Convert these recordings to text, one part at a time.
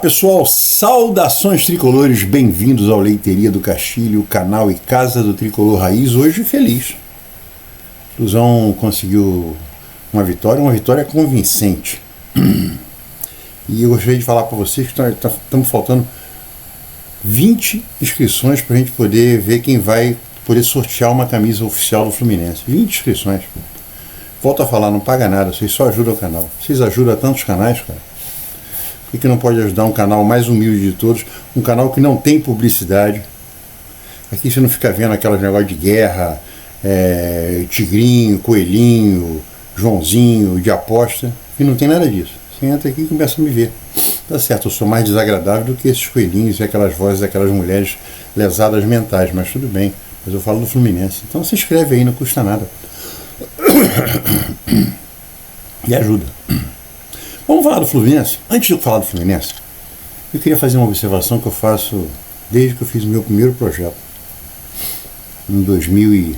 pessoal, saudações tricolores, bem-vindos ao Leiteria do Castilho, canal e casa do Tricolor Raiz, hoje feliz. O Luzão conseguiu uma vitória convincente. E eu gostaria de falar para vocês que estamos faltando 20 inscrições para a gente poder ver quem vai poder sortear uma camisa oficial do Fluminense. 20 inscrições. Volto a falar, não paga nada, vocês só ajudam o canal. Vocês ajudam a tantos canais, cara. Por que não pode ajudar um canal mais humilde de todos, um canal que não tem publicidade? Aqui você não fica vendo aquelas negócios de guerra, tigrinho, coelhinho, Joãozinho, de aposta, e não tem nada disso. Você entra aqui e começa a me ver. Tá certo, eu sou mais desagradável do que esses coelhinhos e aquelas vozes daquelas mulheres lesadas mentais, mas tudo bem. Mas eu falo do Fluminense. Então se inscreve aí, não custa nada. E ajuda. Vamos falar do Fluminense? Antes de eu falar do Fluminense, eu queria fazer uma observação que eu faço desde que eu fiz o meu primeiro projeto. Em 2000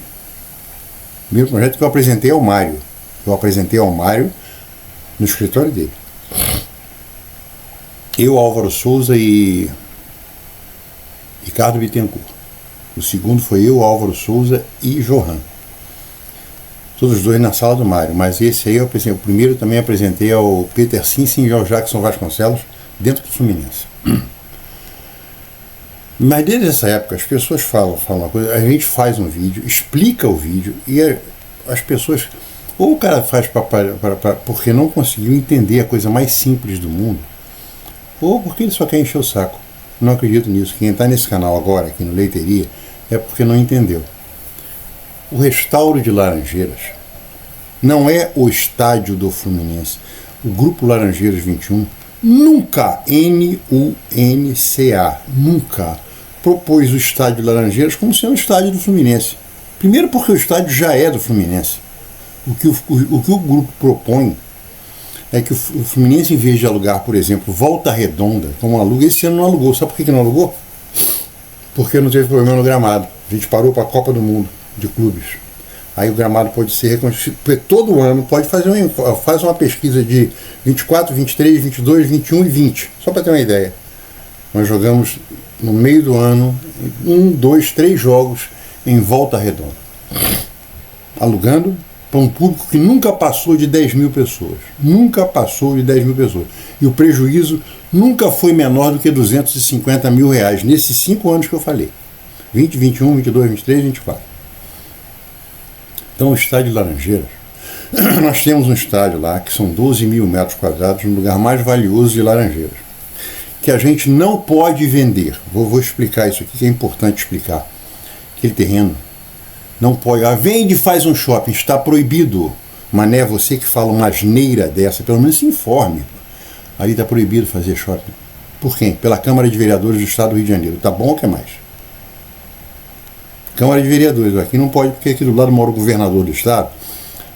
primeiro projeto que eu apresentei ao Mário. Eu apresentei ao Mário no escritório dele. Eu, Álvaro Souza e Ricardo Bittencourt. O segundo foi eu, Álvaro Souza e Johan. Todos os dois na sala do Mário, mas esse aí eu apresentei, o primeiro também apresentei ao Peter Sinsen e ao Jackson Vasconcelos dentro do Fluminense. Mas desde essa época as pessoas falam uma coisa, a gente faz um vídeo, explica o vídeo e as pessoas, ou o cara faz porque não conseguiu entender a coisa mais simples do mundo, ou porque ele só quer encher o saco. Não acredito nisso. Quem está nesse canal agora, aqui no Leiteria, é porque não entendeu. O restauro de Laranjeiras não é o estádio do Fluminense. O Grupo Laranjeiras 21 nunca, N-U-N-C-A, nunca propôs o estádio de Laranjeiras como sendo o estádio do Fluminense. Primeiro porque o estádio já é do Fluminense. O que o grupo propõe é que o Fluminense, em vez de alugar, por exemplo, Volta Redonda, como aluga, esse ano não alugou. Sabe por que não alugou? Porque não teve problema no gramado. A gente parou para a Copa do Mundo de clubes. Aí o gramado pode ser reconstruído. Todo ano pode faz uma pesquisa de 24, 23, 22, 21 e 20. Só para ter uma ideia. Nós jogamos no meio do ano 1, 2, 3 jogos em Volta Redonda. Alugando para um público que nunca passou de 10 mil pessoas. Nunca passou de 10 mil pessoas. E o prejuízo nunca foi menor do que 250 mil reais nesses 5 anos que eu falei. 20, 21, 22, 23, 24. Então o estádio de Laranjeiras, nós temos um estádio lá que são 12 mil metros quadrados, no lugar mais valioso de Laranjeiras, que a gente não pode vender. Vou explicar isso aqui, que é importante explicar. Aquele terreno não pode. Vende e faz um shopping, está proibido. Mané, você que fala uma asneira dessa, pelo menos se informe. Ali está proibido fazer shopping. Por quem? Pela Câmara de Vereadores do Estado do Rio de Janeiro. Tá bom ou quer mais? Câmara de Vereadores, aqui não pode, porque aqui do lado mora o governador do estado,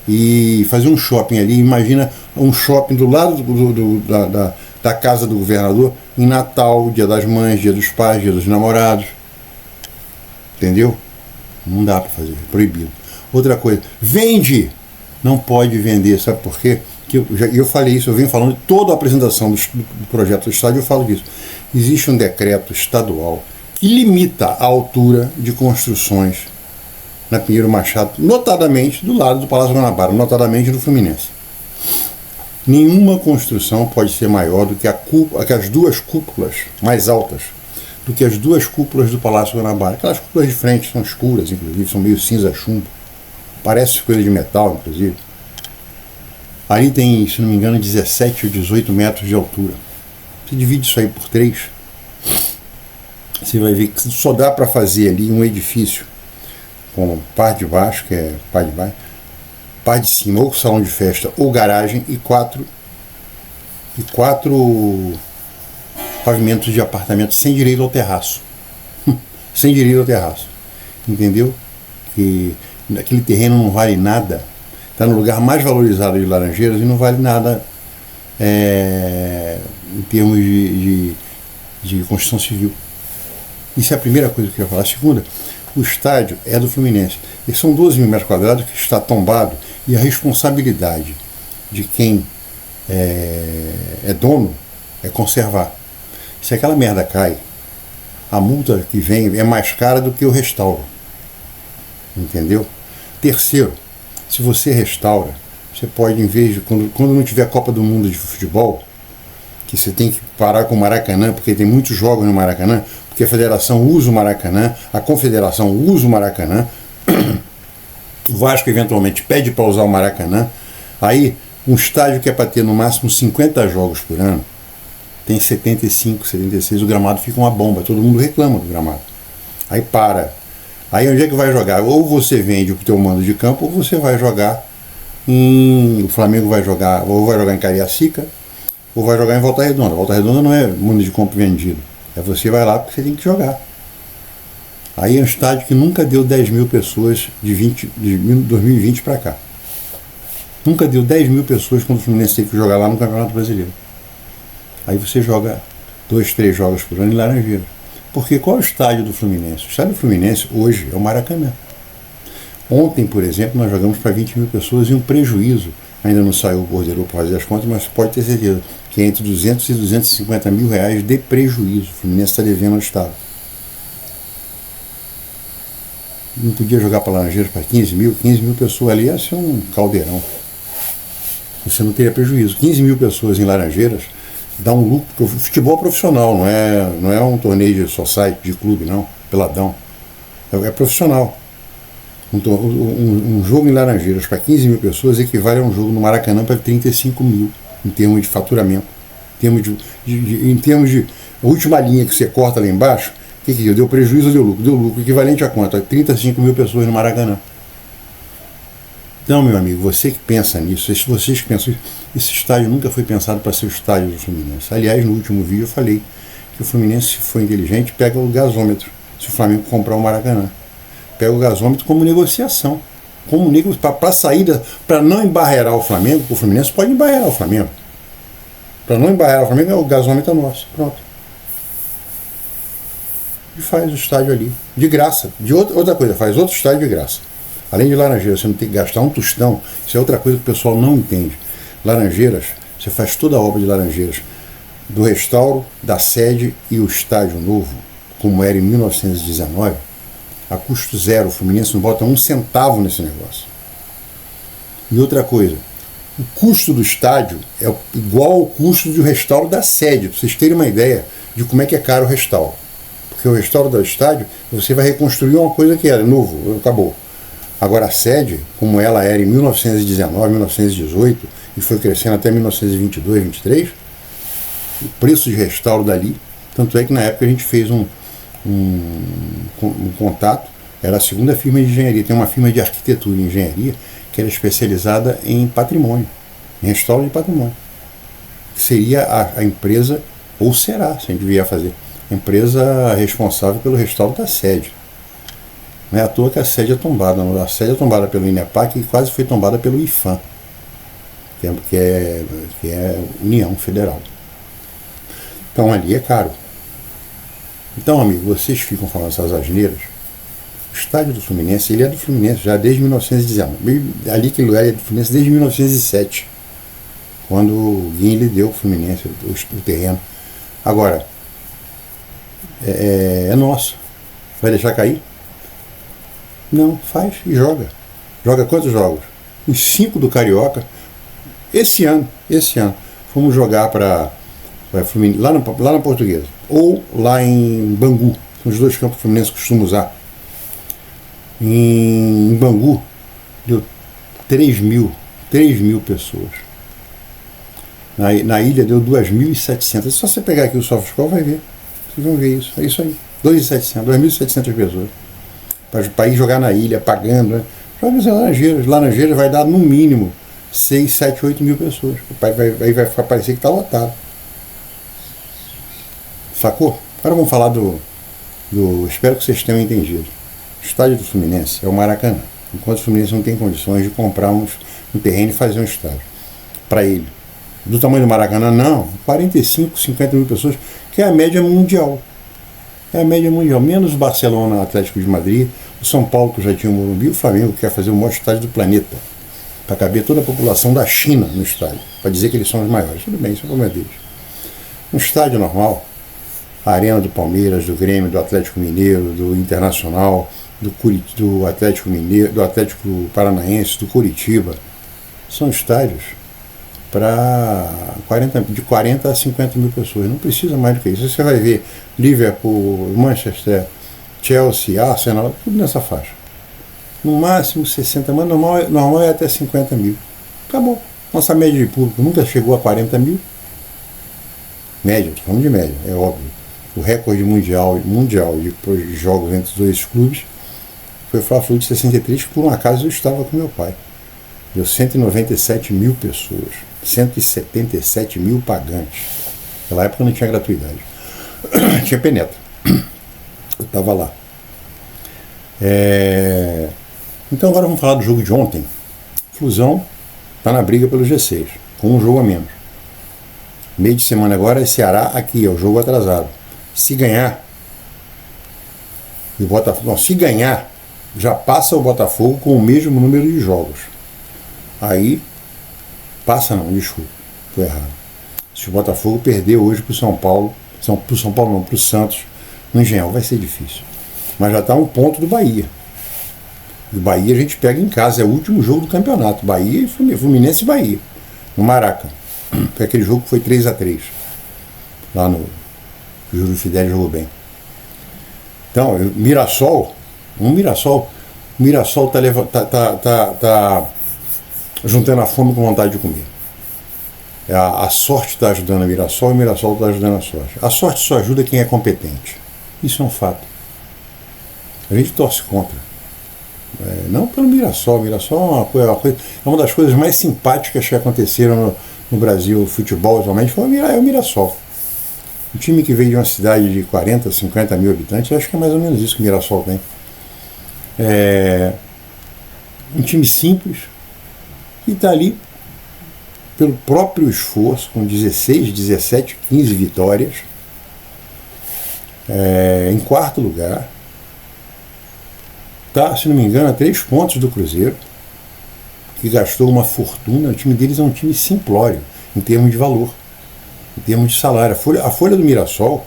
e fazer um shopping ali, imagina um shopping do lado da casa do governador, em Natal, Dia das Mães, Dia dos Pais, Dia dos Namorados. Entendeu? Não dá para fazer, é proibido. Outra coisa, vende! Não pode vender, sabe por quê? Eu falei isso, eu venho falando de toda a apresentação do projeto do estádio, eu falo disso. Existe um decreto estadual que limita a altura de construções na Pinheiro Machado, notadamente do lado do Palácio Guanabara, notadamente do Fluminense. Nenhuma construção pode ser maior do que as duas cúpulas mais altas, do que as duas cúpulas do Palácio Guanabara. Aquelas cúpulas de frente são escuras, inclusive, são meio cinza chumbo. Parece coisa de metal, inclusive. Ali tem, se não me engano, 17 ou 18 metros de altura. Você divide isso aí por 3, você vai ver que só dá para fazer ali um edifício com parte de baixo, que é parte de baixo, parte de cima, ou salão de festa, ou garagem, e quatro pavimentos de apartamento sem direito ao terraço. Sem direito ao terraço. Entendeu? Que aquele terreno não vale nada. Está no lugar mais valorizado de Laranjeiras e não vale nada em termos de construção civil. Isso é a primeira coisa que eu ia falar. A segunda, o estádio é do Fluminense. E são 12 mil metros quadrados que está tombado, e a responsabilidade de quem é dono é conservar. Se aquela merda cai, a multa que vem é mais cara do que o restauro. Entendeu? Terceiro, se você restaura, você pode, em vez de, quando não tiver Copa do Mundo de futebol, que você tem que parar com o Maracanã, porque tem muitos jogos no Maracanã, porque a federação usa o Maracanã, a confederação usa o Maracanã, o Vasco eventualmente pede para usar o Maracanã, aí um estádio que é para ter no máximo 50 jogos por ano, tem 75, 76, o gramado fica uma bomba, todo mundo reclama do gramado. Aí para. Aí onde é que vai jogar? Ou você vende o teu mando de campo, ou você vai jogar o Flamengo vai jogar, ou vai jogar em Cariacica, ou vai jogar em Volta Redonda. Volta Redonda não é mando de campo vendido. É você vai lá porque você tem que jogar. Aí é um estádio que nunca deu 10 mil pessoas de 2020 para cá. Nunca deu 10 mil pessoas quando o Fluminense teve que jogar lá no Campeonato Brasileiro. Aí você joga 2, 3 jogos por ano em Laranjeiras. Porque qual é o estádio do Fluminense? O estádio do Fluminense hoje é o Maracanã. Ontem, por exemplo, nós jogamos para 20 mil pessoas e um prejuízo. Ainda não saiu o borderô para fazer as contas, mas pode ter certeza que é entre 200 e 250 mil reais de prejuízo. O Fluminense está devendo ao Estado. Não podia jogar para Laranjeiras para 15 mil pessoas ali ia ser um caldeirão. Você não teria prejuízo. 15 mil pessoas em Laranjeiras dá um lucro, porque o futebol é profissional, não é um torneio de society, de clube, não, peladão. É profissional. Um jogo em Laranjeiras para 15 mil pessoas equivale a um jogo no Maracanã para 35 mil, em termos de faturamento. Em termos de a última linha que você corta lá embaixo, o que deu? Deu prejuízo ou deu lucro? Deu lucro, equivalente a quanto? A 35 mil pessoas no Maracanã. Então, meu amigo, você que pensa nisso, vocês que pensam isso, esse estádio nunca foi pensado para ser o estádio do Fluminense. Aliás, no último vídeo eu falei que o Fluminense, se for inteligente, pega o gasômetro, se o Flamengo comprar o Maracanã. Pega o gasômetro como negociação. Para saída, para não embarrear o Flamengo, porque o Fluminense pode embarrear o Flamengo. Para não embarrear o Flamengo, o gasômetro é nosso. Pronto. E faz o estádio ali, de graça. Outra coisa, faz outro estádio de graça. Além de Laranjeiras, você não tem que gastar um tostão. Isso é outra coisa que o pessoal não entende. Laranjeiras, você faz toda a obra de Laranjeiras, do restauro, da sede e o estádio novo, como era em 1919, a custo zero. O Fluminense não bota um centavo nesse negócio. E outra coisa, o custo do estádio é igual ao custo do restauro da sede, para vocês terem uma ideia de como é que é caro o restauro. Porque o restauro do estádio, você vai reconstruir uma coisa que era novo, acabou. Agora a sede, como ela era em 1919, 1918, e foi crescendo até 1922, 23, o preço de restauro dali, tanto é que na época a gente fez um contato, era a segunda firma de engenharia, tem uma firma de arquitetura e engenharia que era especializada em patrimônio, em restauro de patrimônio. Seria a empresa, ou será, se a gente vier fazer, a empresa responsável pelo restauro da sede. Não é à toa que a sede é tombada. A sede é tombada pelo INEPAC e quase foi tombada pelo IFAM, que é União Federal. Então ali é caro. Então, amigo, vocês ficam falando essas asneiras. O estádio do Fluminense, ele é do Fluminense já desde 1919. Ali que ele é do Fluminense desde 1907, quando o Guinle deu ao Fluminense o terreno. Agora, é nosso. Vai deixar cair? Não, faz e joga. Joga quantos jogos? Os 5 do Carioca. Esse ano. Fomos jogar para lá na Portuguesa. Ou lá em Bangu. São os dois campos que o Fluminense costuma usar. Em Bangu, deu 3 mil pessoas. Na ilha deu 2.700. É só você pegar aqui o SofaScore, vai ver. Vocês vão ver isso. É isso aí. 2.700 pessoas. Para ir jogar na ilha, pagando, né? Joga em Laranjeiras. Laranjeiras vai dar no mínimo 6, 7, 8 mil pessoas. Aí vai parecer que está lotado. Sacou? Agora vamos falar espero que vocês tenham entendido. O estádio do Fluminense é o Maracanã. Enquanto o Fluminense não tem condições de comprar um terreno e fazer um estádio para ele. Do tamanho do Maracanã, não. 45, 50 mil pessoas, que é a média mundial. É a média mundial. Menos o Barcelona, Atlético de Madrid, o São Paulo, que já tinha o Morumbi, o Flamengo, que quer fazer o maior estádio do planeta, para caber toda a população da China no estádio, para dizer que eles são os maiores. Tudo bem, isso é o problema deles. Um estádio normal, A arena do Palmeiras, do Grêmio, do Atlético Mineiro, do Internacional, do Atlético Mineiro, do Atlético Paranaense, do Curitiba. São estádios para de 40 a 50 mil pessoas. Não precisa mais do que isso. Você vai ver Liverpool, Manchester, Chelsea, Arsenal, tudo nessa faixa. No máximo 60, mas normal é até 50 mil. Acabou. Nossa média de público nunca chegou a 40 mil. Média, estou falando de média, é óbvio. O recorde mundial de jogos entre os dois clubes foi o Fla-Flu de 63, que por um acaso eu estava com meu pai. Deu 197 mil pessoas, 177 mil pagantes. Naquela época não tinha gratuidade. Tinha penetra. Eu estava lá. Então agora vamos falar do jogo de ontem. Flusão está na briga pelo G6, com um jogo a menos. Meio de semana agora é Ceará aqui, é o jogo atrasado. Se ganhar, se ganhar, já passa o Botafogo com o mesmo número de jogos. Aí, passa não, desculpa, estou errado. Se o Botafogo perder hoje para o São Paulo, para o Santos, no Engenhão, vai ser difícil. Mas já está um ponto do Bahia. E o Bahia a gente pega em casa, é o último jogo do campeonato. Bahia e Fluminense e Bahia, no Maraca. Foi aquele jogo que foi 3-3. Lá no Júlio Fidel jogou bem. Então, Mirassol tá juntando a fome com vontade de comer. A sorte está ajudando a Mirassol e o Mirassol está ajudando a sorte. A sorte só ajuda quem é competente. Isso é um fato. A gente torce contra. Não pelo Mirassol. Mirassol é uma das coisas mais simpáticas que aconteceram no Brasil, futebol atualmente, foi o Mirassol. Um time que veio de uma cidade de 40, 50 mil habitantes, acho que é mais ou menos isso que o Mirassol tem. Um time simples, que está ali pelo próprio esforço, com 16, 17, 15 vitórias, em quarto lugar. Está, se não me engano, a 3 pontos do Cruzeiro, que gastou uma fortuna. O time deles é um time simplório, em termos de valor, em termos de salário. A folha do Mirassol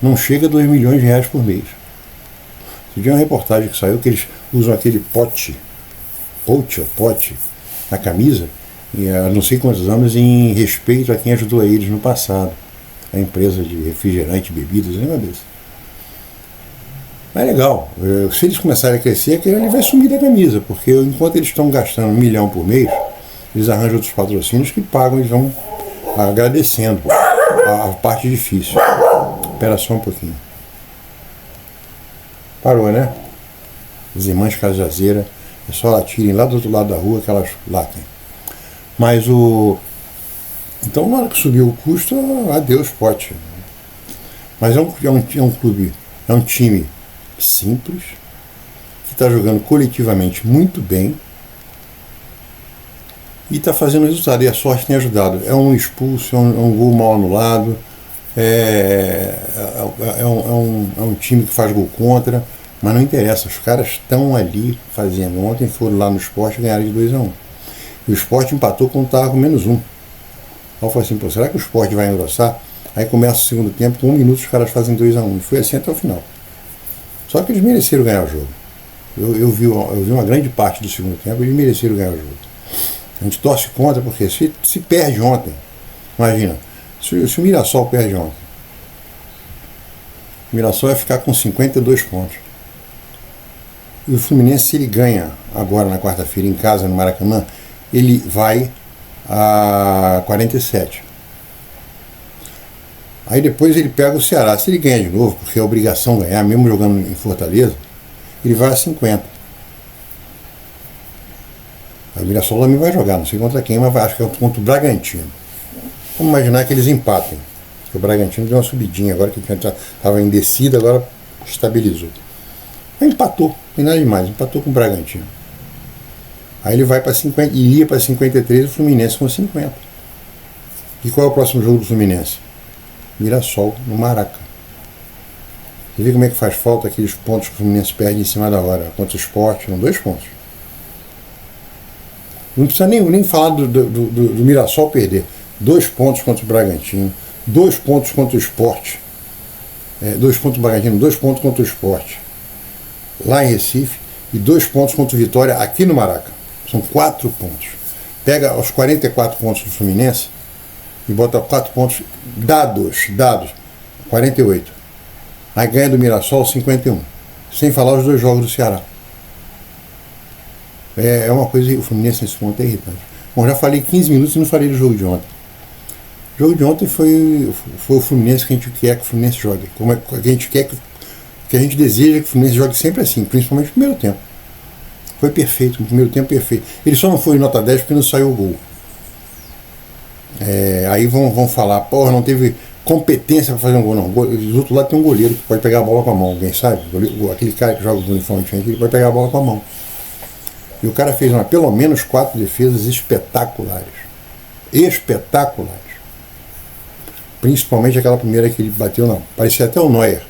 não chega a 2 milhões de reais por mês. Esse dia uma reportagem que saiu que eles usam aquele pote na camisa, há não sei quantos anos, em respeito a quem ajudou a eles no passado. A empresa de refrigerante, bebidas, um negócio desse. Mas é legal. Se eles começarem a crescer, aquele ali vai sumir da camisa, porque enquanto eles estão gastando 1 milhão por mês, eles arranjam outros patrocínios que pagam e vão agradecendo a parte difícil. Espera só um pouquinho. Parou, né? As irmãs Cajazeira, é só latirem lá do outro lado da rua que elas latem. Mas então, na hora que subiu o custo, adeus pote. Mas é um clube, é um time simples, que está jogando coletivamente muito bem e está fazendo resultado, e a sorte tem ajudado. É um expulso, é um gol mal anulado, é um time que faz gol contra, mas não interessa, os caras estão ali fazendo. Ontem foram lá no Sport e ganharam de 2-1. E o Sport empatou quando estava com -1. Aí eu falei assim, será que o Sport vai engrossar? Aí começa o segundo tempo, com 1 minuto os caras fazem 2-1. E foi assim até o final. Só que eles mereceram ganhar o jogo. Eu vi uma grande parte do segundo tempo, eles mereceram ganhar o jogo. A gente torce contra, porque se perde ontem, imagina, se o Mirassol perde ontem, o Mirassol vai ficar com 52 pontos. E o Fluminense, se ele ganha agora na quarta-feira em casa, no Maracanã, ele vai a 47. Aí depois ele pega o Ceará. Se ele ganhar de novo, porque é obrigação ganhar, mesmo jogando em Fortaleza, ele vai a 50. O Mirassol também vai jogar, não sei contra quem, mas acho que é contra o Bragantino. Vamos imaginar que eles empatem. O Bragantino deu uma subidinha agora, que estava em descida, agora estabilizou. Aí empatou, não tem nada demais, empatou com o Bragantino. Aí ele vai para 50, iria para 53, o Fluminense com 50. E qual é o próximo jogo do Fluminense? Mirassol, no Maraca. Você vê como é que faz falta aqueles pontos que o Fluminense perde em cima da hora. Contra o Sport, são 2 pontos. Não precisa nem falar do Mirassol perder. 2 pontos contra o Bragantino, 2 pontos contra o Sport. 2 pontos o Bragantino, 2 pontos contra o Sport, lá em Recife, e 2 pontos contra o Vitória aqui no Maraca. São 4 pontos. Pega os 44 pontos do Fluminense e bota 4 pontos dados, 48. Aí ganha do Mirassol 51. Sem falar os 2 jogos do Ceará. É uma coisa, o Fluminense nesse ponto é irritante. Bom, já falei 15 minutos e não falei do jogo de ontem. O jogo de ontem foi o Fluminense que a gente quer que o Fluminense jogue. Como é que a gente quer que a gente deseja que o Fluminense jogue sempre assim, principalmente no primeiro tempo. Foi perfeito, no primeiro tempo perfeito. Ele só não foi nota 10 porque não saiu o gol. Aí vão falar, porra, não teve competência para fazer um gol, não. Do outro lado tem um goleiro que pode pegar a bola com a mão, alguém sabe? Aquele cara que joga com o uniforme diferente, ele pode pegar a bola com a mão. E o cara fez pelo menos 4 defesas espetaculares. Espetaculares. Principalmente aquela primeira que ele bateu, não. Parecia até o Neuer.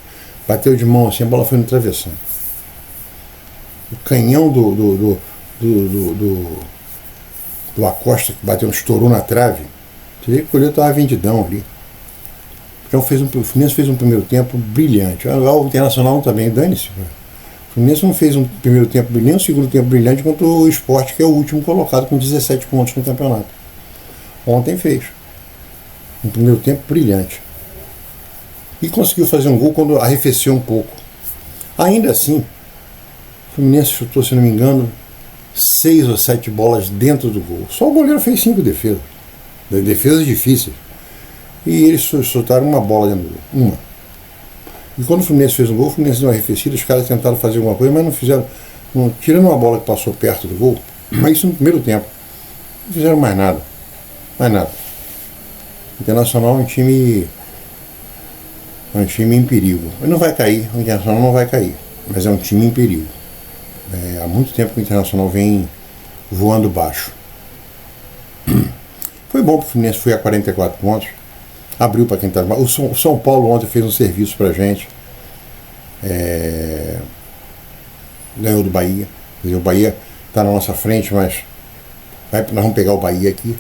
Bateu de mão assim, a bola foi no travessão. O canhão do Acosta, que bateu, estourou na trave. Você vê que o goleiro estava vendidão ali. Então o Fluminense fez um primeiro tempo brilhante. O Internacional também, dane-se. O Fluminense não fez um primeiro tempo brilhante, um segundo tempo brilhante contra o Sport, que é o último colocado com 17 pontos no campeonato. Ontem fez. Um primeiro tempo brilhante. E conseguiu fazer um gol quando arrefeceu um pouco. Ainda assim, o Fluminense chutou, se não me engano, 6 ou 7 bolas dentro do gol. Só o goleiro fez 5 defesas. Defesas difíceis. E eles soltaram uma bola dentro do gol. Uma. E quando o Fluminense fez um gol, o Fluminense deu uma arrefecida, os caras tentaram fazer alguma coisa, mas não fizeram. Tirando uma bola que passou perto do gol, mas isso no primeiro tempo. Não fizeram mais nada. Mais nada. O Internacional é um time em perigo. Ele não vai cair, o Internacional não vai cair, mas é um time em perigo. Há muito tempo que o Internacional vem voando baixo. Foi bom que o Fluminense foi a 44 pontos. Abriu para quem está. O São Paulo ontem fez um serviço para a gente. Ganhou do Bahia. Quer dizer, o Bahia está na nossa frente, mas nós vamos pegar o Bahia aqui.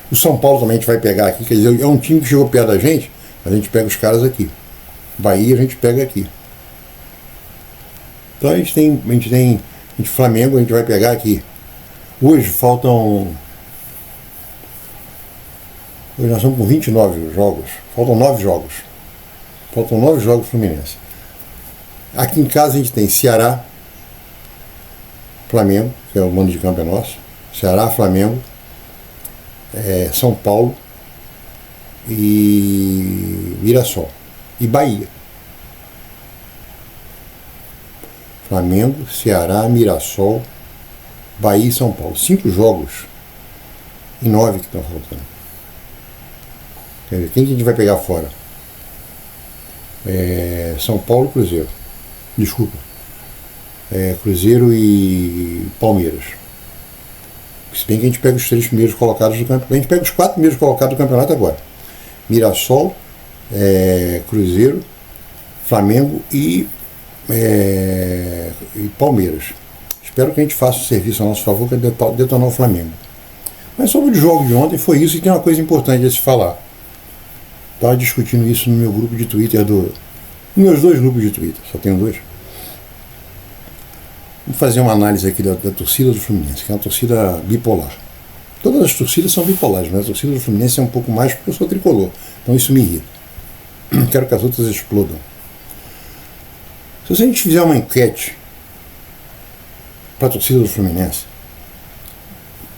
O São Paulo também a gente vai pegar aqui. Quer dizer, é um time que chegou perto da gente, mas a gente pega os caras aqui. Bahia a gente pega aqui. Então a gente tem Flamengo, a gente vai pegar aqui. Hoje nós estamos com 29 jogos. Faltam 9 jogos. Faltam 9 jogos Fluminense. Aqui em casa a gente tem Ceará, Flamengo, que é o mando de campo é nosso. Ceará, Flamengo, São Paulo e Mirassol. E Bahia. Flamengo, Ceará, Mirassol, Bahia e São Paulo. 5 jogos e 9 que estão faltando. Quer dizer, quem que a gente vai pegar fora? São Paulo e Cruzeiro. Desculpa. Cruzeiro e Palmeiras. Se bem que a gente pega os 3 primeiros colocados do campeonato. A gente pega os 4 primeiros colocados do campeonato agora. Mirassol, Cruzeiro, Flamengo e Palmeiras. Espero que a gente faça o serviço a nosso favor, que é detonar o Flamengo. Mas sobre o jogo de ontem, foi isso, e tem uma coisa importante a se falar. Estava discutindo isso no meu grupo de Twitter, nos meus 2 grupos de Twitter, só tenho 2. Vou fazer uma análise aqui da torcida do Fluminense, que é uma torcida bipolar. Todas as torcidas são bipolares, mas a torcida do Fluminense é um pouco mais porque eu sou tricolor, então isso me irrita. Quero que as outras explodam. Se a gente fizer uma enquete para a torcida do Fluminense,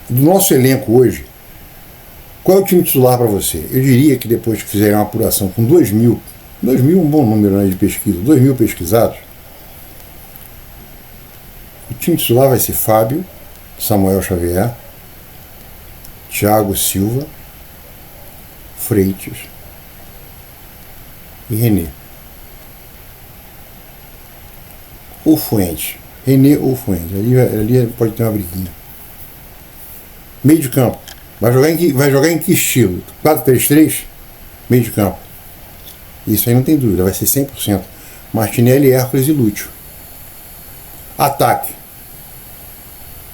do nosso elenco hoje, qual é o time titular para você? Eu diria que depois que fizerem uma apuração com 2.000 é um bom número, né, de pesquisa, 2.000 pesquisados, o time titular vai ser Fábio, Samuel Xavier, Thiago Silva, Freitas e René. Ou Fuentes. René ou Fuentes. Ali pode ter uma briguinha. Meio de campo. Vai jogar em que estilo? 4-3-3? Meio de campo. Isso aí não tem dúvida, vai ser 100%. Martinelli, Hércules e Lúcio. Ataque.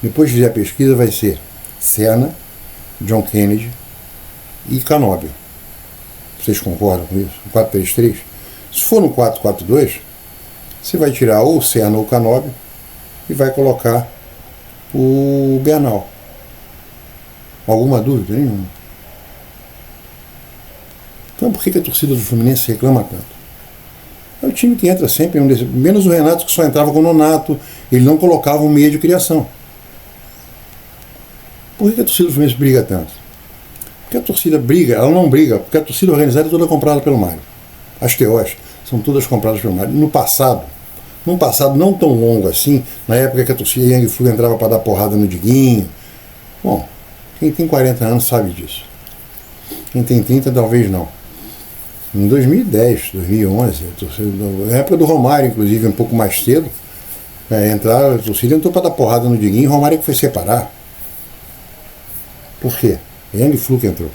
Depois de fizer a pesquisa, vai ser Senna, John Kennedy e Canóbio. Vocês concordam com isso? 4-3-3? Se for no 4-4-2, você vai tirar ou o Serna ou o Canóbio e vai colocar o Bernal. Alguma dúvida? Nenhuma. Então por que a torcida do Fluminense reclama tanto? É o time que entra sempre, menos o Renato, que só entrava com o Nonato, ele não colocava um meia de criação. Por que a torcida do Fluminense briga tanto? Porque a torcida briga, ela não briga, porque a torcida organizada é toda comprada pelo Mário. As TOs são todas compradas pelo Mário. Num passado não tão longo assim, na época que a torcida Yang Flu entrava para dar porrada no Diguinho. Bom, quem tem 40 anos sabe disso. Quem tem 30 talvez não. Em 2010, 2011, na época do Romário, inclusive, um pouco mais cedo, a torcida entrou para dar porrada no Diguinho e o Romário que foi separar. Por quê? Yang Flu que entrou.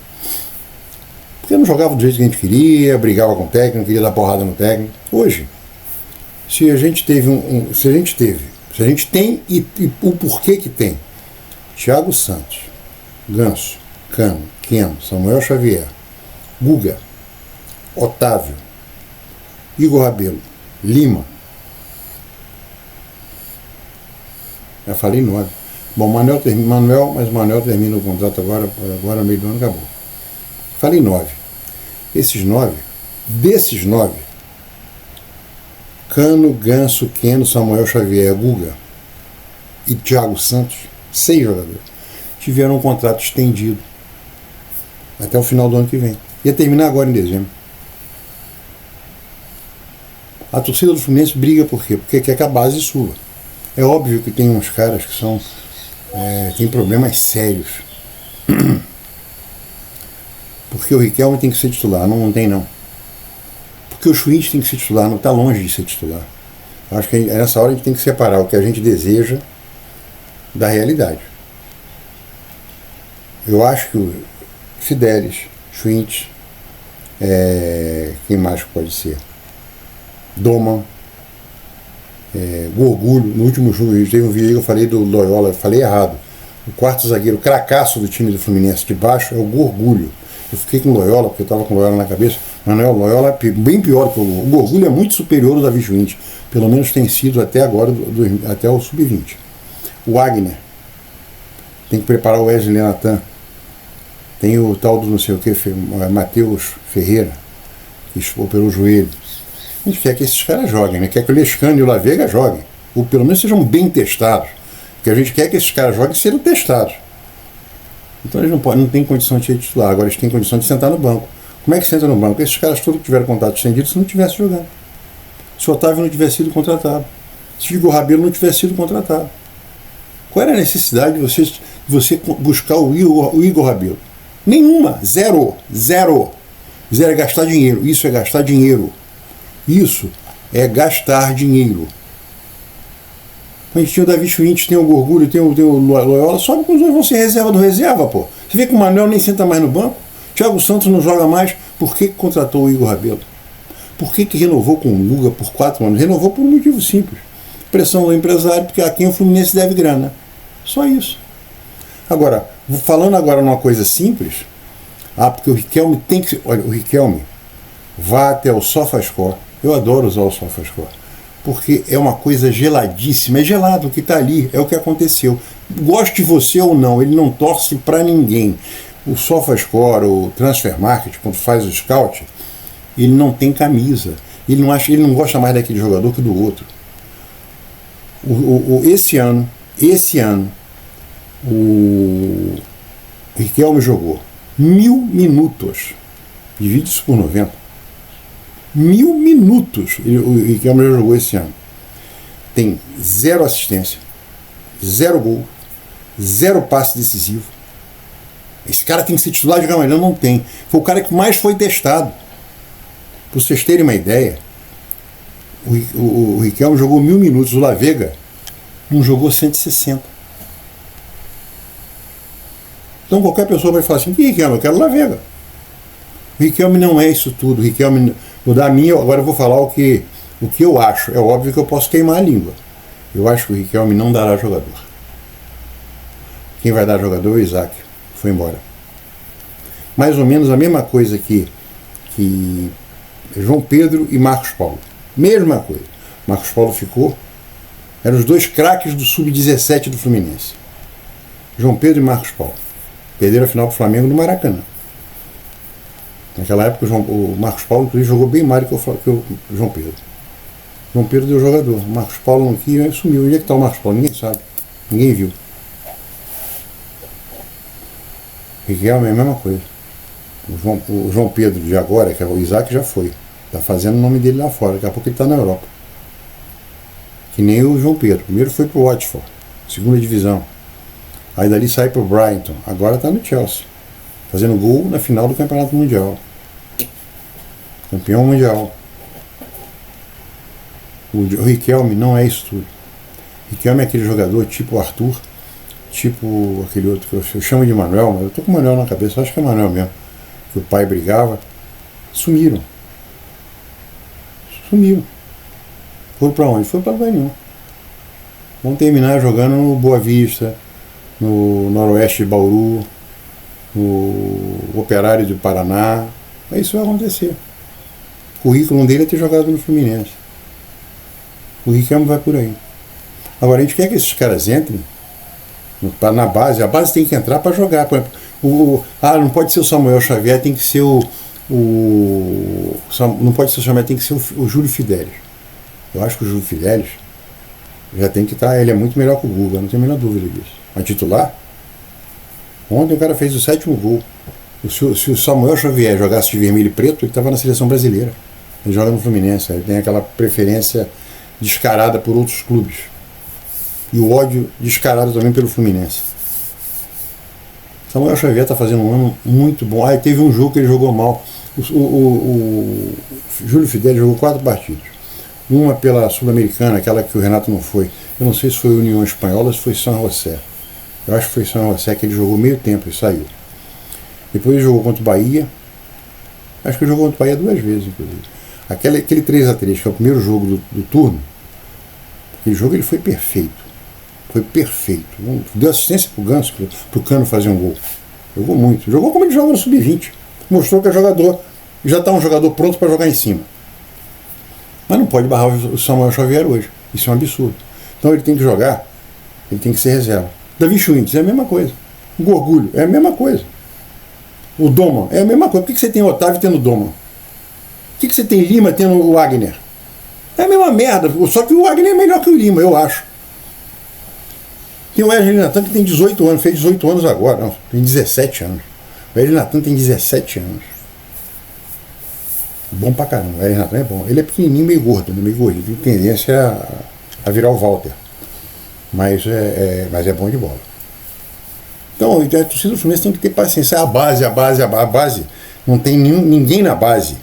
Porque não jogava do jeito que a gente queria, brigava com o técnico, queria dar porrada no técnico. Hoje, se a gente tem e o porquê que tem, Thiago Santos, Ganso, Cano, Keno, Samuel Xavier, Guga, Otávio, Igor Rabelo, Lima. Já falei 9. Bom, Manuel termina o contrato agora no meio do ano, acabou. Falei 9. Desses 9, Cano, Ganso, Keno, Samuel Xavier, Guga e Thiago Santos, 6 jogadores, tiveram um contrato estendido até o final do ano que vem. Ia terminar agora em dezembro. A torcida do Fluminense briga por quê? Porque quer que a base suba. É óbvio que tem uns caras que tem problemas sérios. Porque o Riquelme tem que ser titular, não tem não. Porque o Schwindt tem que ser titular, não está longe de ser titular. Acho que nessa hora a gente tem que separar o que a gente deseja da realidade. Eu acho que o Fidelis, Schwindt, quem mais pode ser? Doman, Gorgulho. No último jogo, teve um vídeo que eu falei do Loyola, eu falei errado. O quarto zagueiro cracaço do time do Fluminense de baixo é o Gorgulho. Eu fiquei com o Loyola, porque eu estava com o Loyola na cabeça, mas não é o Loyola, é bem pior que o Gorgulho, é muito superior ao Davi Schwindt. Pelo menos tem sido até agora, até o sub-20. O Wagner tem que preparar o Wesley Natan. Tem o tal do não sei o que, Matheus Ferreira, que operou o joelho. A gente quer que esses caras joguem, né? Quer que o Lescano e o Lavega joguem, ou pelo menos sejam bem testados. Porque a gente quer que esses caras joguem e sejam testados. Então eles não têm condição de ser titular, agora eles têm condição de sentar no banco. Como é que senta no banco? Esses caras todos que tiveram contato estendido se não tivesse jogando. Se o Otávio não tivesse sido contratado. Se o Igor Rabelo não tivesse sido contratado. Qual era a necessidade de você buscar o Igor Rabelo? Nenhuma. Zero. Zero é gastar dinheiro. Isso é gastar dinheiro. Isso é gastar dinheiro. A gente tinha o Davi Schwindt, tem o Gorgulho, tem o Loyola, sobe com os dois, vão ser reserva do reserva, pô. Você vê que o Manuel nem senta mais no banco, Thiago Santos não joga mais, por que contratou o Igor Rabelo? Por que renovou com o Guga por 4 anos? Renovou por um motivo simples. Pressão do empresário, porque a quem o Fluminense deve grana. Só isso. Agora, falando agora numa coisa simples, porque o Riquelme tem que... Olha, o Riquelme vá até o SofaScore. Eu adoro usar o SofaScore. Porque é uma coisa geladíssima, é gelado o que está ali, é o que aconteceu. Goste você ou não, ele não torce para ninguém. O SofaScore, o Transfer Market, quando faz o scout, ele não tem camisa. Ele não gosta mais daquele jogador que do outro. Esse ano, o Riquelme jogou 1000 minutos. Divide isso por 90. 1000 minutos o Riquelme já jogou esse ano. Tem 0 assistência, 0 gol, 0 passe decisivo. Esse cara tem que ser titular de Gamalhão, não tem. Foi o cara que mais foi testado. Para vocês terem uma ideia, o Riquelme jogou 1000 minutos, o Lavega não jogou 160. Então qualquer pessoa vai falar assim, que Riquelme? Eu quero o Lavega. O Riquelme não é isso tudo. O Riquelme... Vou dar a minha, agora eu vou falar o que eu acho. É óbvio que eu posso queimar a língua. Eu acho que o Riquelme não dará jogador. Quem vai dar jogador é o Isaac. Foi embora. Mais ou menos a mesma coisa que João Pedro e Marcos Paulo. Mesma coisa. Marcos Paulo ficou. Eram os dois craques do Sub-17 do Fluminense. João Pedro e Marcos Paulo. Perderam a final para o Flamengo no Maracanã. Naquela época o Marcos Paulo, inclusive, jogou bem mais do que o João Pedro. João Pedro deu jogador. O Marcos Paulo não quis, sumiu. Onde é que está o Marcos Paulo? Ninguém sabe. Ninguém viu. Riquelme é a mesma coisa. O João Pedro de agora, que é o Isaac, já foi. Está fazendo o nome dele lá fora. Daqui a pouco ele está na Europa. Que nem o João Pedro. Primeiro foi para o Watford, segunda divisão. Aí dali sai para o Brighton. Agora está no Chelsea. Fazendo gol na final do Campeonato Mundial. Campeão mundial. O Riquelme não é isso tudo. Riquelme é aquele jogador tipo Arthur, tipo aquele outro que eu chamo de Manuel, mas eu tô com o Manuel na cabeça, acho que é Manuel mesmo. Que o pai brigava. Sumiram. Foram para onde? Foram para lugar nenhum. Vão terminar jogando no Boa Vista, no Noroeste de Bauru, no Operário do Paraná. É isso que vai acontecer. O currículo dele é ter jogado no Fluminense. O Riquelme vai por aí. Agora, a gente quer que esses caras entrem na base. A base tem que entrar para jogar. Por exemplo, não pode ser o Samuel Xavier, tem que ser não pode ser o Samuel, tem que ser o Júlio Fidelis. Eu acho que o Júlio Fidelis já tem que estar. Ele é muito melhor que o Guga, não tenho a menor dúvida disso. Mas titular? Ontem o cara fez o 7º gol. Se o Samuel Xavier jogasse de vermelho e preto, ele estava na seleção brasileira. Ele joga no Fluminense. Ele tem aquela preferência descarada por outros clubes. E o ódio descarado também pelo Fluminense. Samuel Xavier está fazendo um ano muito bom. Teve um jogo que ele jogou mal. O Júlio Fidelis jogou 4 partidas. Uma pela Sul-Americana, aquela que o Renato não foi. Eu não sei se foi União Espanhola ou se foi São José. Eu acho que foi São José que ele jogou meio tempo e saiu. Depois ele jogou contra o Bahia. Acho que ele jogou contra o Bahia 2 vezes, inclusive. Aquele 3-3, que é o primeiro jogo do turno, aquele jogo ele foi perfeito. Foi perfeito. Deu assistência pro Ganso, pro Cano fazer um gol. Jogou muito. Jogou como ele joga no Sub-20. Mostrou que é jogador. Já está um jogador pronto para jogar em cima. Mas não pode barrar o Samuel Xavier hoje. Isso é um absurdo. Então ele tem que jogar, ele tem que ser reserva. Davi Schwintz é a mesma coisa. O Gorgulho é a mesma coisa. O Doman é a mesma coisa. Por que você tem o Otávio tendo o Doman? Por que você tem Lima tendo o Wagner? É a mesma merda. Só que o Wagner é melhor que o Lima, eu acho. Tem o Wesley Natan que tem 18 anos, fez 18 anos agora, não, tem 17 anos. O Wesley Natan tem 17 anos. Bom pra caramba, o Wesley Natan é bom. Ele é pequenininho, meio gordo, meio gordinho, tem tendência a virar o Walter. Mas é bom de bola. Então, a torcida do Fluminense tem que ter paciência. A base. Não tem ninguém na base.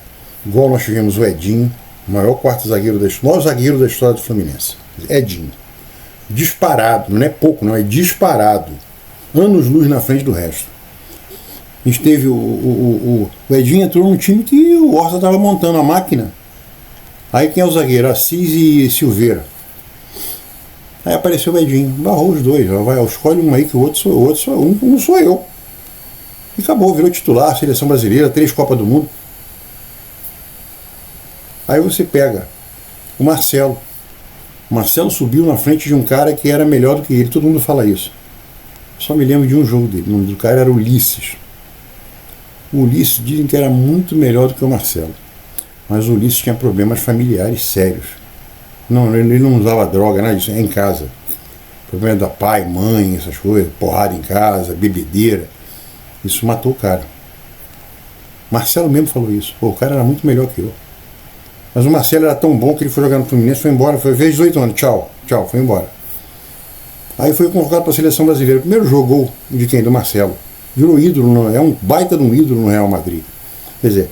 Igual nós tivemos o Edinho, o maior quarto zagueiro maior zagueiro da história do Fluminense. Edinho. Disparado, não é pouco, não, é disparado. Anos-luz na frente do resto. A gente teve o Edinho entrou num time que o Horta estava montando a máquina. Aí quem é o zagueiro? Assis e Silveira. Aí apareceu o Edinho, barrou os dois. Escolhe um aí que o outro sou um sou eu. E acabou, virou titular, seleção brasileira, 3 Copas do Mundo. Aí você pega o Marcelo. O Marcelo subiu na frente de um cara que era melhor do que ele, todo mundo fala isso. Só me lembro de um jogo dele, o nome do cara era Ulisses. O Ulisses dizem que era muito melhor do que o Marcelo. Mas o Ulisses tinha problemas familiares sérios. Não, ele não usava droga, nada disso, é em casa. Problema da pai, mãe, essas coisas, porrada em casa, bebedeira. Isso matou o cara. Marcelo mesmo falou isso. O cara era muito melhor que eu. Mas o Marcelo era tão bom que ele foi jogar no Fluminense, foi embora, fez 18 anos, tchau, foi embora. Aí foi convocado para a seleção brasileira. Primeiro jogou de quem? Do Marcelo. Virou ídolo, é um baita de um ídolo no Real Madrid. Quer dizer,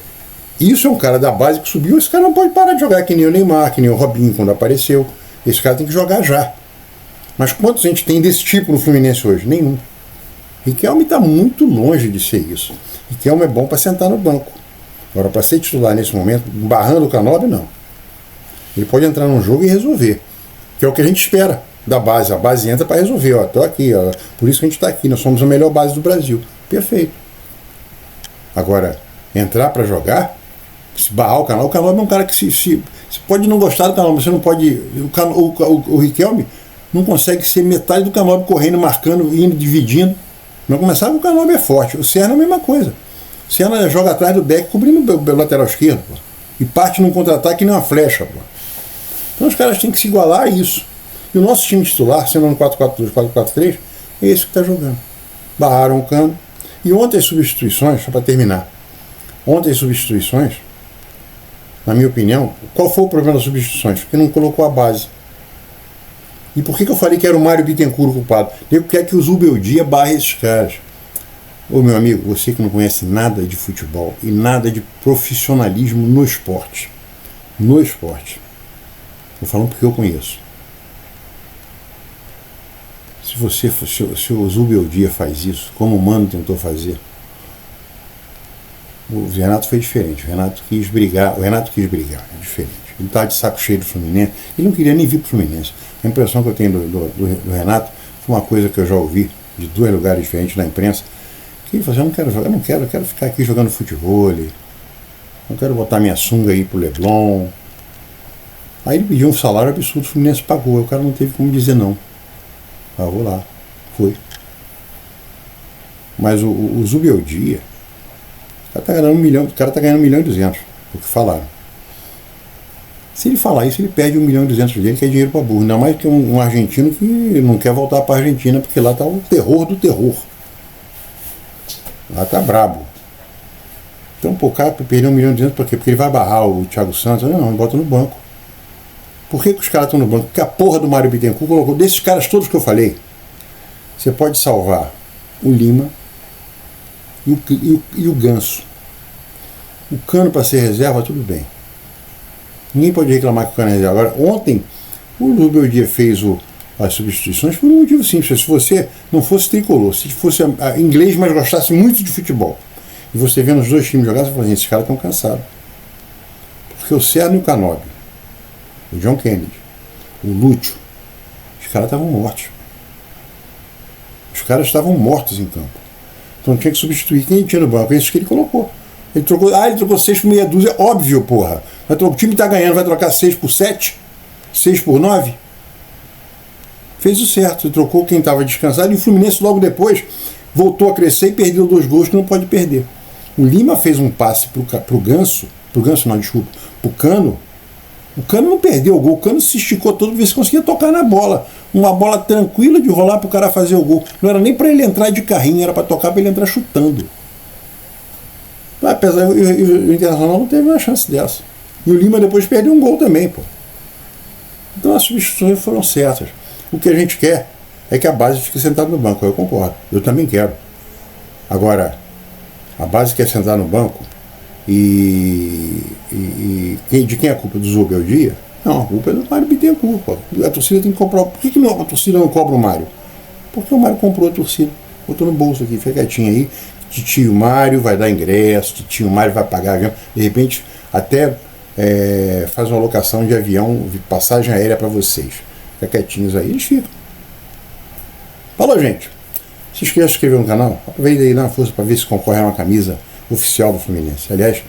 isso é um cara da base que subiu, esse cara não pode parar de jogar, que nem o Neymar, que nem o Robinho quando apareceu. Esse cara tem que jogar já. Mas quantos a gente tem desse tipo no Fluminense hoje? Nenhum. Riquelme está muito longe de ser isso. Riquelme é bom para sentar no banco. Agora, para ser titular nesse momento, barrando o Canóbio, não. Ele pode entrar num jogo e resolver. Que é o que a gente espera da base. A base entra para resolver. Estou aqui, por isso que a gente está aqui. Nós somos a melhor base do Brasil. Perfeito. Agora, entrar para jogar, se barrar o Canóbio é um cara que você pode não gostar do Canóbio, você não pode. O Riquelme não consegue ser metade do Canóbio correndo, marcando, indo, dividindo. Mas começar com o Canóbio é forte. O Serna é a mesma coisa. O Serna joga atrás do Beck, cobrindo o lateral esquerdo, pô, e parte num contra-ataque nem uma flecha. Pô. Então os caras têm que se igualar a isso. E o nosso time titular, sendo um 4-4-2, 4-4-3, é esse que está jogando. Barraram o Cano. E ontem as substituições, só para terminar, ontem as substituições, na minha opinião, qual foi o problema das substituições? Porque não colocou a base. E por que eu falei que era o Mário Bittencourt o culpado? Eu quero que o Zubeldia barre esses caras. Ô meu amigo, você que não conhece nada de futebol e nada de profissionalismo no esporte. No esporte. Estou falando porque eu conheço. Se o Zubeldia faz isso, como o Mano tentou fazer, o Renato foi diferente. O Renato quis brigar, é diferente. Ele estava de saco cheio do Fluminense, ele não queria nem vir para o Fluminense. A impressão que eu tenho do Renato foi uma coisa que eu já ouvi de dois lugares diferentes na imprensa, que ele falou assim, eu quero ficar aqui jogando futebol, não quero botar minha sunga aí pro Leblon. Aí ele pediu um salário absurdo, o Fluminense pagou, o cara não teve como dizer não. Ah, vou lá. Foi. Mas o Zubeldia, o cara tá ganhando 1 milhão, o cara tá ganhando 1 milhão e 200, o que falaram. Se ele falar isso, ele perde 1 milhão e 200 dele, que é dinheiro para burro. Ainda mais que um argentino que não quer voltar para a Argentina, porque lá tá o terror do terror. Lá tá brabo. Então, pô, o cara perdeu 1 milhão e 200 por quê? Porque ele vai barrar o Thiago Santos. Não, bota no banco. Por que os caras estão no banco? Porque a porra do Mário Bittencourt colocou, desses caras todos que eu falei, você pode salvar o Lima e o Ganso. O Cano para ser reserva, tudo bem. Ninguém pode reclamar que o Cano é reserva. Agora, ontem, o Zubeldia fez as substituições por um motivo simples. Se você não fosse tricolor, se fosse inglês, mas gostasse muito de futebol, e você vendo os dois times jogar, você fala assim, esses caras estão cansados. Porque o Serna e o Canóbio, o John Kennedy, o Lúcio, os caras estavam mortos. Os caras estavam mortos em campo. Então tinha que substituir quem tinha no banco. Esses que ele colocou. Ele trocou 6 por meia dúzia. Óbvio, porra. O time tá ganhando, vai trocar 6 por 7? 6 por 9? Fez o certo. Ele trocou quem estava descansado. E o Fluminense logo depois voltou a crescer e perdeu 2 gols que não pode perder. O Lima fez um passe pro Ganso. Pro Cano. O Cano não perdeu o gol, o Cano se esticou todo, ver se conseguia tocar na bola. Uma bola tranquila de rolar para o cara fazer o gol. Não era nem para ele entrar de carrinho, era para tocar para ele entrar chutando. Apesar o Internacional não teve uma chance dessa. E o Lima depois perdeu um gol também, pô. Então as substituições foram certas. O que a gente quer é que a base fique sentada no banco. Eu concordo, eu também quero. Agora, a base quer sentar no banco. De quem é a culpa? Do Zubeldia? Não, a culpa é do Mário Bittencourt. Pô. A torcida tem que comprar. Por que a torcida não cobra o Mário? Porque o Mário comprou a torcida. Botou no bolso aqui, fica quietinho aí. Titio Mário vai dar ingresso, titio Mário vai pagar avião. De repente, até faz uma locação de avião, passagem aérea para vocês. Fica quietinhos aí, eles ficam. Falou, gente. Se esqueça de se inscrever no canal. Aproveita aí, dá uma força para ver se concorre a uma camisa oficial do Fluminense. Aliás,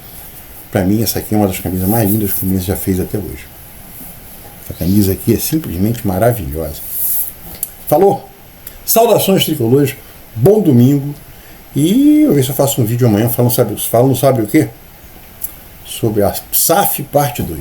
para mim essa aqui é uma das camisas mais lindas que o Fluminense já fez até hoje. Essa camisa aqui é simplesmente maravilhosa. Falou? Saudações tricolores, bom domingo. E eu ver se eu faço um vídeo amanhã falando sabe o quê? Sobre a SAF parte 2.